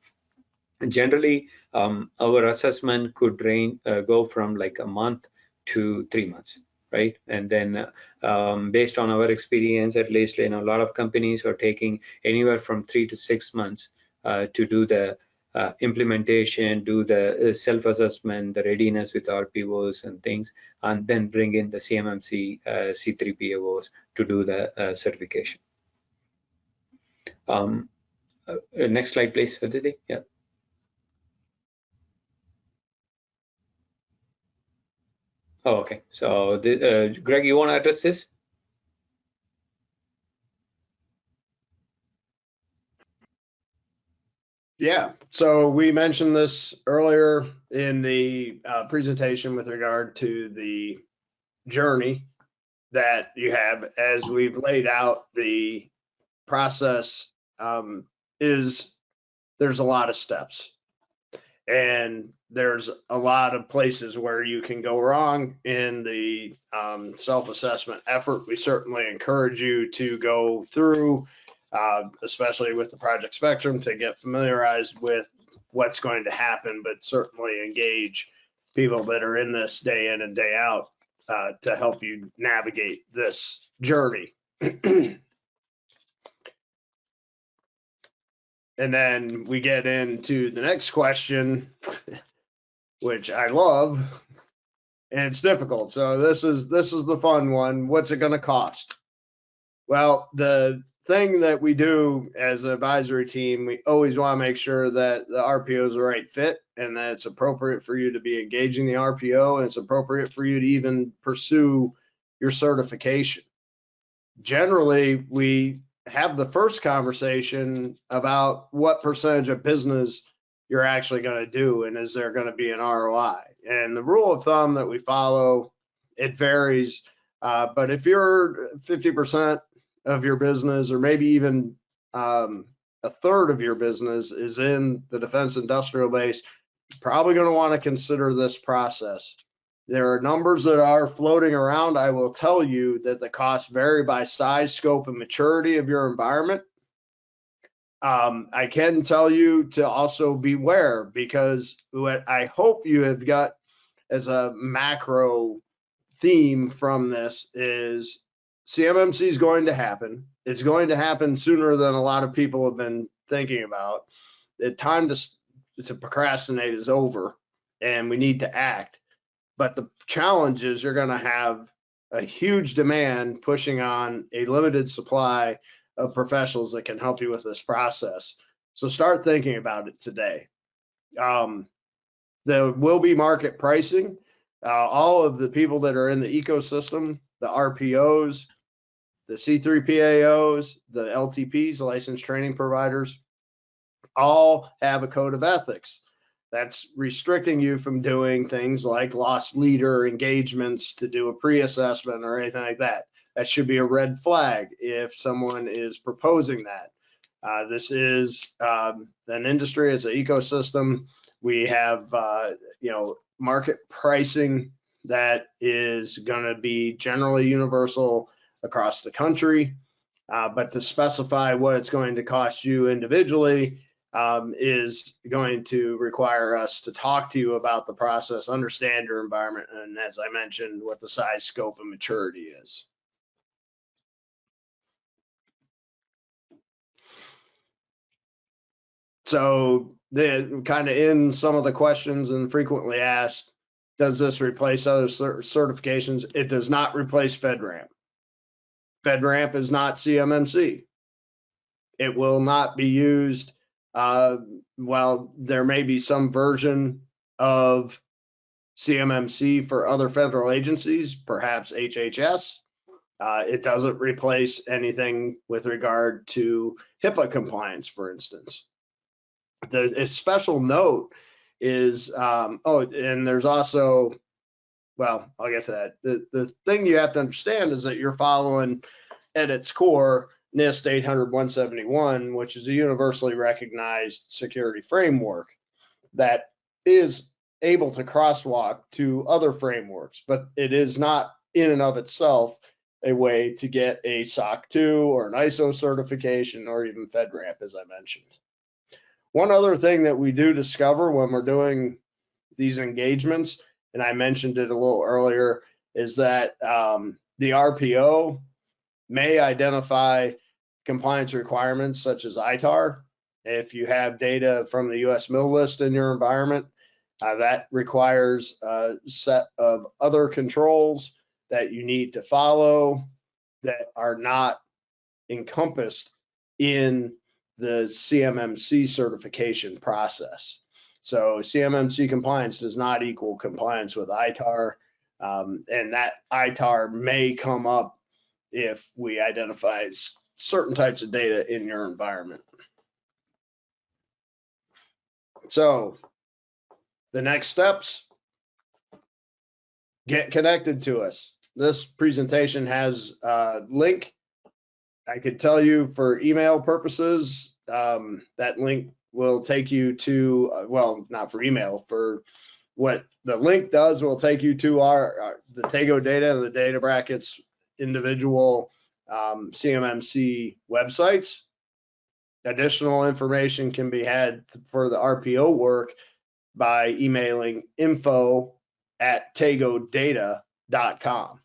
Generally, our assessment could go from like a month to 3 months, right? And then based on our experience, at least a lot of companies are taking anywhere from 3 to 6 months to do the implementation, do the self-assessment, the readiness with RPOs and things, and then bring in the CMMC C3PAOs to do the certification. Next slide, please, Aditi. Yeah. Oh, okay. So, Greg, you want to address this? Yeah, so we mentioned this earlier in the presentation with regard to the journey that you have. As we've laid out, the process is there's a lot of steps, and there's a lot of places where you can go wrong in the self-assessment effort. We certainly encourage you to go through, especially with the project spectrum, to get familiarized with what's going to happen, but certainly engage people that are in this day in and day out to help you navigate this journey. And then we get into the next question, which I love, and it's difficult. So this is the fun one. What's it going to cost? Well, the thing that we do as an advisory team, we always want to make sure that the RPO is the right fit and that it's appropriate for you to be engaging the RPO, and it's appropriate for you to even pursue your certification. Generally, we have the first conversation about what percentage of business you're actually going to do, and is there going to be an ROI? And the rule of thumb that we follow, it varies, but if you're 50% of your business, or maybe even a third of your business is in the defense industrial base, you're probably going to want to consider this process. There are numbers that are floating around. I will tell you that the costs vary by size, scope, and maturity of your environment. I can tell you to also beware, because what I hope you have got as a macro theme from this is CMMC is going to happen. It's going to happen sooner than a lot of people have been thinking about. The time to procrastinate is over, and we need to act. But the challenge is you're going to have a huge demand pushing on a limited supply of professionals that can help you with this process. So start thinking about it today. There will be market pricing. All of the people that are in the ecosystem, the RPOs, the C3PAOs, the LTPs, licensed training providers, all have a code of ethics that's restricting you from doing things like lost leader engagements to do a pre-assessment or anything like that. That should be a red flag if someone is proposing that. This is an industry, it's an ecosystem. We have market pricing that is going to be generally universal across the country, but to specify what it's going to cost you individually is going to require us to talk to you about the process, understand your environment, and as I mentioned, what the size, scope, and maturity is. So the kind of in some of the questions and frequently asked, does this replace other certifications? It does not replace FedRAMP. FedRAMP is not CMMC. It will not be used. Well, there may be some version of CMMC for other federal agencies, perhaps HHS. It doesn't replace anything with regard to HIPAA compliance, for instance. A special note is, and there's also, well, I'll get to that. The thing you have to understand is that you're following, at its core, NIST 800-171, which is a universally recognized security framework that is able to crosswalk to other frameworks, but it is not in and of itself a way to get a SOC 2 or an ISO certification or even FedRAMP, as I mentioned. One other thing that we do discover when we're doing these engagements, and I mentioned it a little earlier, is that the RPO may identify compliance requirements such as ITAR. If you have data from the US MIL list in your environment, that requires a set of other controls that you need to follow that are not encompassed in the CMMC certification process. So CMMC compliance does not equal compliance with ITAR, and that ITAR may come up if we identify certain types of data in your environment. So the next steps, get connected to us. This presentation has a link. I could tell you for email purposes, that link will take you to, well, not for email, for what the link does will take you to the Tego Data and the databrackets individual CMMC websites. Additional information can be had for the RPO work by emailing info@tegodata.com.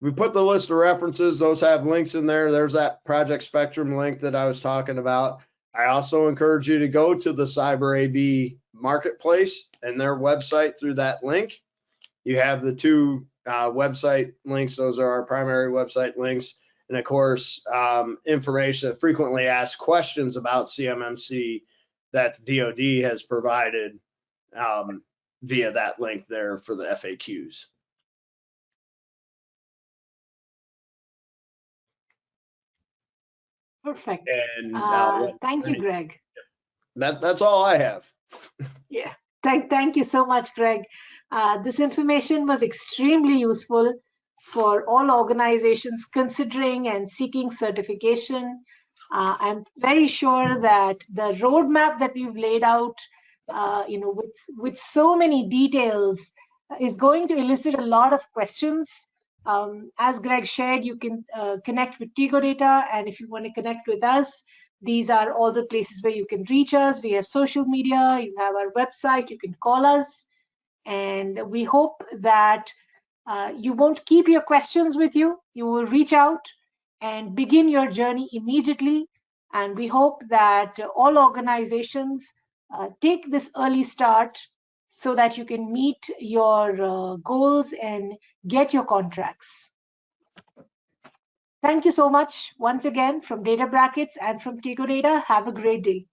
We put the list of references, those have links in there. There's that Project Spectrum link that I was talking about. I also encourage you to go to the CyberAB Marketplace and their website through that link. You have the two website links. Those are our primary website links. And of course, information, frequently asked questions about CMMC that the DoD has provided via that link there for the FAQs. Perfect. And thank you, Greg. That's all I have. Yeah, thank you so much, Greg. This information was extremely useful for all organizations considering and seeking certification. I'm very sure that the roadmap that we've laid out, with so many details, is going to elicit a lot of questions. As Greg shared, you can connect with Tego Data, and if you want to connect with us, these are all the places where you can reach us. We have social media, you have our website, you can call us, and we hope that you won't keep your questions with you. You will reach out and begin your journey immediately. And we hope that all organizations take this early start so that you can meet your goals and get your contracts. Thank you so much once again from Databrackets and from Tego Data. Have a great day.